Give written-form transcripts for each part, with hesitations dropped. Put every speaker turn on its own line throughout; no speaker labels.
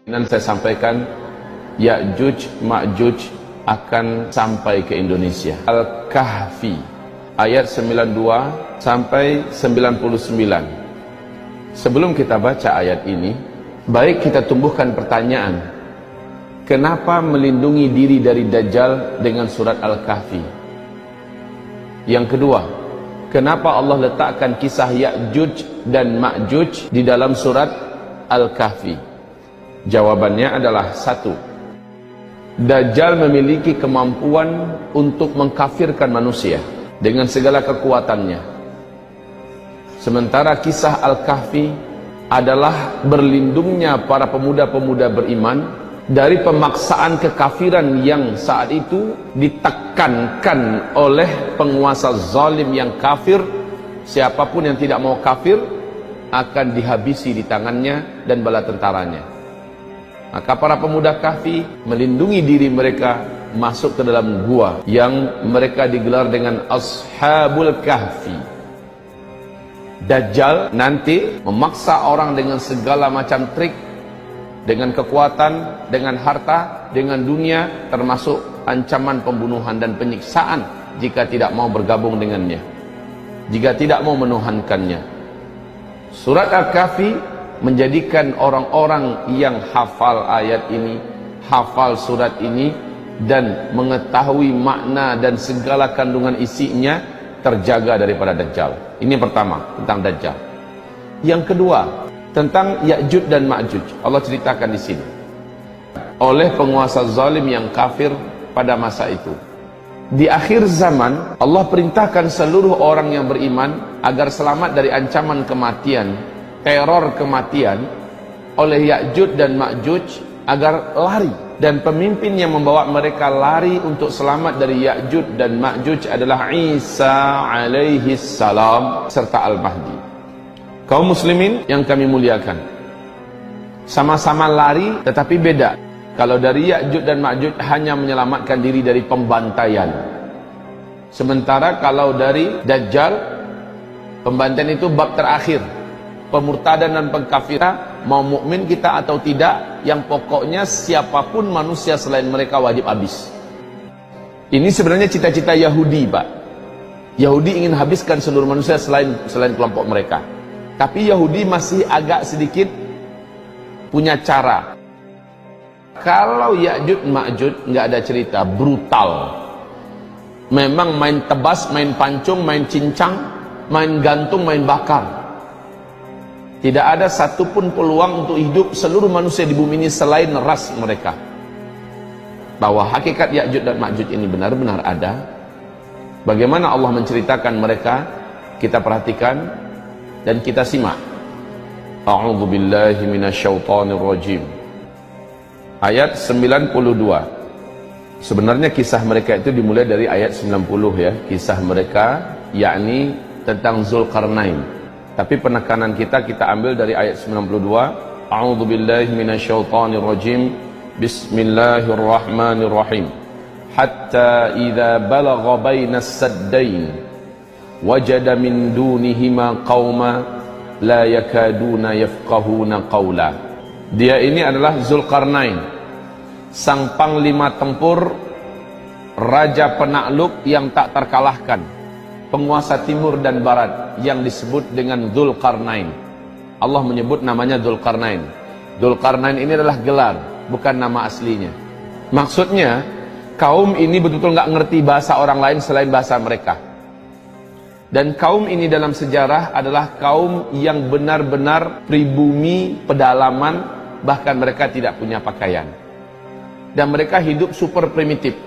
Dan saya sampaikan Ya'juj Ma'juj akan sampai ke Indonesia. Al-Kahfi ayat 92 sampai 99. Sebelum kita baca ayat ini, baik kita tumbuhkan pertanyaan, kenapa melindungi diri dari Dajjal dengan surat Al-Kahfi? Yang kedua, kenapa Allah letakkan kisah Ya'juj dan Ma'juj di dalam surat Al-Kahfi? Jawabannya adalah satu, Dajjal memiliki kemampuan untuk mengkafirkan manusia dengan segala kekuatannya. Sementara kisah Al-Kahfi adalah berlindungnya para pemuda-pemuda beriman dari pemaksaan kekafiran yang saat itu ditekankan oleh penguasa zalim yang kafir. Siapapun yang tidak mau kafir akan dihabisi di tangannya dan bala tentaranya. Maka para pemuda Kahfi melindungi diri mereka masuk ke dalam gua yang mereka digelar dengan Ashabul Kahfi. Dajjal nanti memaksa orang dengan segala macam trik, dengan kekuatan, dengan harta, dengan dunia, termasuk ancaman pembunuhan dan penyiksaan jika tidak mau bergabung dengannya, jika tidak mau menuhankannya. Surat Al-Kahfi menjadikan orang-orang yang hafal ayat ini, hafal surat ini, dan mengetahui makna dan segala kandungan isinya terjaga daripada Dajjal. Ini pertama, tentang Dajjal. Yang kedua, tentang Ya'juj dan Ma'juj. Allah ceritakan di sini. Oleh penguasa zalim yang kafir pada masa itu. Di akhir zaman, Allah perintahkan seluruh orang yang beriman agar selamat dari ancaman kematian, teror kematian oleh Ya'juj dan Ma'juj, agar lari, dan pemimpin yang membawa mereka lari untuk selamat dari Ya'juj dan Ma'juj adalah Isa alaihi salam serta Al-Mahdi. Kaum muslimin yang kami muliakan, sama-sama lari tetapi beda. Kalau dari Ya'juj dan Ma'juj hanya menyelamatkan diri dari pembantaian, sementara kalau dari Dajjal, pembantaian itu bab terakhir. Pemurtadan dan pengkafiran, mau mukmin kita atau tidak, yang pokoknya siapapun manusia selain mereka wajib habis. Ini sebenarnya cita-cita Yahudi, Pak. Yahudi ingin habiskan seluruh manusia selain kelompok mereka. Tapi Yahudi masih agak sedikit punya cara. Kalau Ya'juj Ma'juj nggak ada cerita, brutal. Memang main tebas, main pancung, main cincang, main gantung, main bakar. Tidak ada satupun peluang untuk hidup seluruh manusia di bumi ini selain ras mereka. Bahwa hakikat Ya'juj dan Ma'juj ini benar-benar ada. Bagaimana Allah menceritakan mereka, kita perhatikan dan kita simak. A'udzu billahi minasyaitonir rajim. Ayat 92. Sebenarnya kisah mereka itu dimulai dari ayat 90 ya, kisah mereka, yakni tentang Zulkarnain. Tapi penekanan kita ambil dari ayat 92. A'udzu billahi minasyaitonir rajim. Bismillahirrahmanirrahim. Hatta idza balagha bainas saddain wajada min dunihima qauma la yakaduna yafqahuna qawla. Dia ini adalah Zulkarnain, sang panglima tempur, raja penakluk yang tak terkalahkan, penguasa timur dan barat yang disebut dengan Dzulqarnain. Allah menyebut namanya Dzulqarnain. Dzulqarnain ini adalah gelar, bukan nama aslinya. Maksudnya, kaum ini betul-betul nggak ngerti bahasa orang lain selain bahasa mereka. Dan kaum ini dalam sejarah adalah kaum yang benar-benar pribumi, pedalaman, bahkan mereka tidak punya pakaian. Dan mereka hidup super primitif.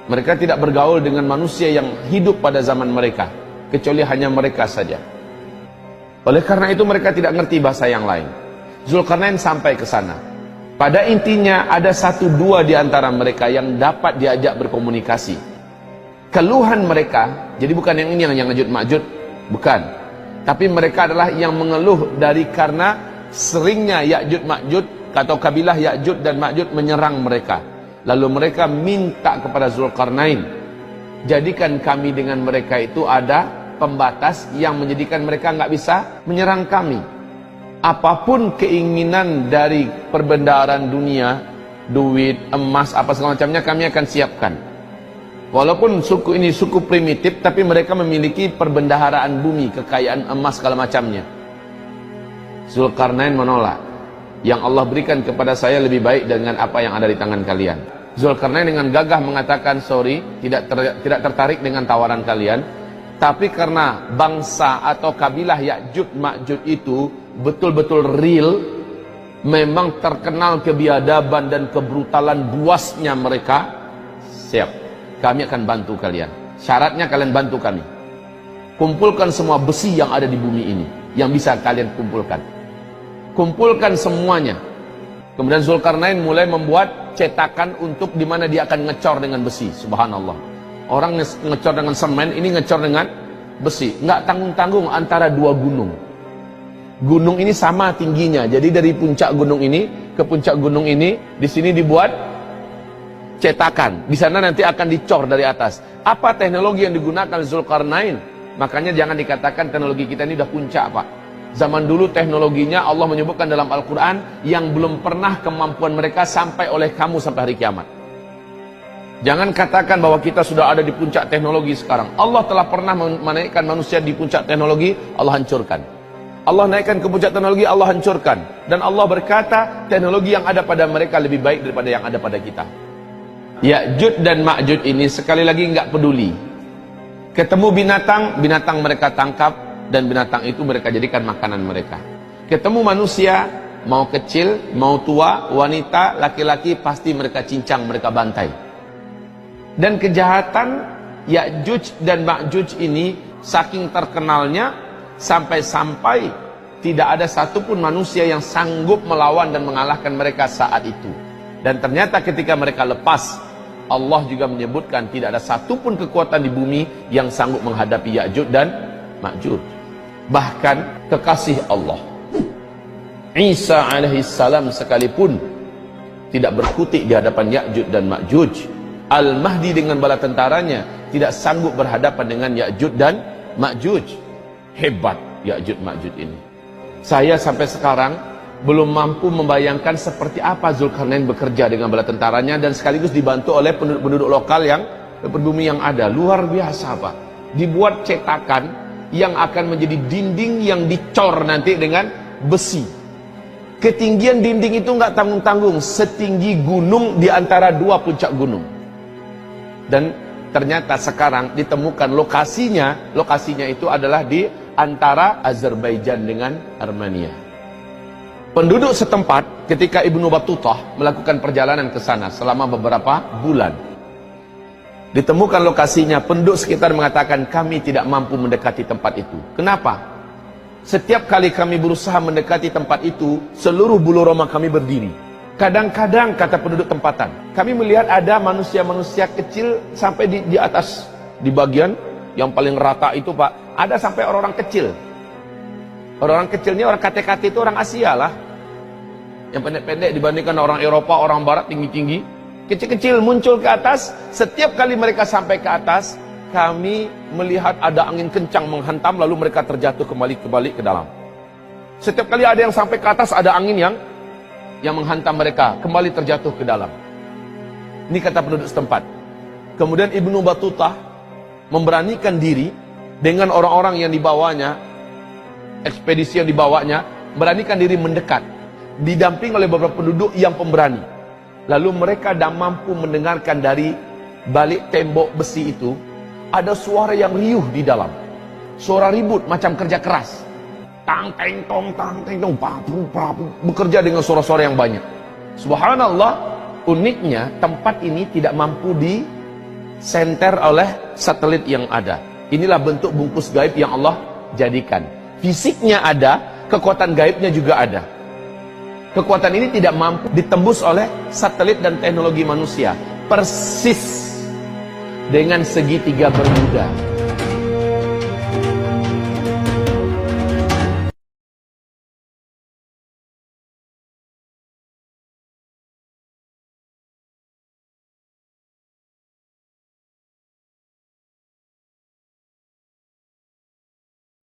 Mereka tidak bergaul dengan manusia yang hidup pada zaman mereka, kecuali hanya mereka saja. Oleh karena itu mereka tidak ngerti bahasa yang lain. Zulkarnain sampai ke sana. Pada intinya ada satu dua di antara mereka yang dapat diajak berkomunikasi. Keluhan mereka, jadi bukan yang ini yang Ya'juj Ma'juj, bukan. Tapi mereka adalah yang mengeluh dari karena seringnya Ya'juj Ma'juj atau kabilah Ya'juj dan Ma'juj menyerang mereka. Lalu mereka minta kepada Zulkarnain, jadikan kami dengan mereka itu ada pembatas yang menjadikan mereka nggak bisa menyerang kami. apapun keinginan dari perbendaharaan dunia, duit, emas, apa segala macamnya, kami akan siapkan. Walaupun suku ini suku primitif, tapi mereka memiliki perbendaharaan bumi, kekayaan emas segala macamnya. Zulkarnain menolak. Yang Allah berikan kepada saya lebih baik dengan apa yang ada di tangan kalian. Zulkarnain dengan gagah mengatakan, sorry, tidak tertarik dengan tawaran kalian. Tapi karena bangsa atau kabilah Ya'juj Ma'juj itu betul-betul real, memang terkenal kebiadaban dan kebrutalan buasnya mereka, siap, kami akan bantu kalian. Syaratnya kalian bantu kami. Kumpulkan semua besi yang ada di bumi ini, yang bisa kalian kumpulkan. Kumpulkan semuanya. Kemudian Zulkarnain mulai membuat cetakan untuk di mana dia akan ngecor dengan besi. Subhanallah. Orang ngecor dengan semen, ini ngecor dengan besi. Nggak tanggung-tanggung antara dua gunung. Gunung ini sama tingginya. Jadi dari puncak gunung ini ke puncak gunung ini, di sini dibuat cetakan. Di sana nanti akan dicor dari atas. Apa teknologi yang digunakan Zulkarnain? Makanya jangan dikatakan teknologi kita ini udah puncak, Pak. Zaman dulu teknologinya Allah menyebutkan dalam Al-Quran yang belum pernah kemampuan mereka sampai oleh kamu sampai hari kiamat. Jangan katakan bahwa kita sudah ada di puncak teknologi sekarang. Allah telah pernah menaikkan manusia di puncak teknologi, Allah hancurkan. Allah naikkan ke puncak teknologi, Allah hancurkan. Dan Allah berkata, teknologi yang ada pada mereka lebih baik daripada yang ada pada kita. Ya'juj dan Ma'juj ini sekali lagi nggak peduli. Ketemu binatang, binatang mereka tangkap, dan binatang itu mereka jadikan makanan mereka. Ketemu manusia, mau kecil, mau tua, wanita, laki-laki, pasti mereka cincang, mereka bantai. Dan kejahatan Ya'juj dan Ma'juj ini saking terkenalnya, sampai-sampai tidak ada satupun manusia yang sanggup melawan dan mengalahkan mereka saat itu. Dan ternyata ketika mereka lepas, Allah juga menyebutkan tidak ada satupun kekuatan di bumi yang sanggup menghadapi Ya'juj dan Ma'juj. Bahkan kekasih Allah Isa alaihissalam sekalipun tidak berkutik di hadapan Ya'juj dan Ma'juj. Al-Mahdi dengan bala tentaranya tidak sanggup berhadapan dengan Ya'juj dan Ma'juj. Hebat Ya'juj Ma'juj ini. Saya sampai sekarang belum mampu membayangkan seperti apa Zulkarnain bekerja dengan bala tentaranya dan sekaligus dibantu oleh penduduk lokal yang berbumi yang ada. Luar biasa, Pak. Dibuat cetakan yang akan menjadi dinding yang dicor nanti dengan besi. Ketinggian dinding itu nggak tanggung-tanggung, setinggi gunung di antara dua puncak gunung. Dan ternyata sekarang ditemukan lokasinya itu adalah di antara Azerbaijan dengan Armenia. Penduduk setempat ketika Ibnu Battutah melakukan perjalanan ke sana selama beberapa bulan, ditemukan lokasinya, penduduk sekitar mengatakan kami tidak mampu mendekati tempat itu. Kenapa? Setiap kali kami berusaha mendekati tempat itu, seluruh bulu roma kami berdiri. Kadang-kadang, kata penduduk tempatan, kami melihat ada manusia-manusia kecil sampai di atas, di bagian yang paling rata itu, Pak, ada sampai orang-orang kecil. Orang-orang kecilnya, orang KT-KT itu orang Asia lah. Yang pendek-pendek dibandingkan orang Eropa, orang Barat tinggi-tinggi. Kecil-kecil muncul ke atas. Setiap kali mereka sampai ke atas, kami melihat ada angin kencang menghantam, lalu mereka terjatuh kembali ke dalam. Setiap kali ada yang sampai ke atas, ada angin yang menghantam mereka, kembali terjatuh ke dalam. Ini kata penduduk setempat. Kemudian Ibnu Battutah memberanikan diri dengan orang-orang yang dibawanya, ekspedisi yang dibawanya, beranikan diri mendekat, didamping oleh beberapa penduduk yang pemberani. Lalu mereka dah mampu mendengarkan dari balik tembok besi itu ada suara yang riuh di dalam. Suara ribut macam kerja keras. Tang teng tong, papu papu, bekerja dengan suara-suara yang banyak. Subhanallah, uniknya tempat ini tidak mampu disenter oleh satelit yang ada. Inilah bentuk bungkus gaib yang Allah jadikan. Fisiknya ada, kekuatan gaibnya juga ada. Kekuatan ini tidak mampu ditembus oleh satelit dan teknologi manusia. Persis dengan segitiga Bermuda.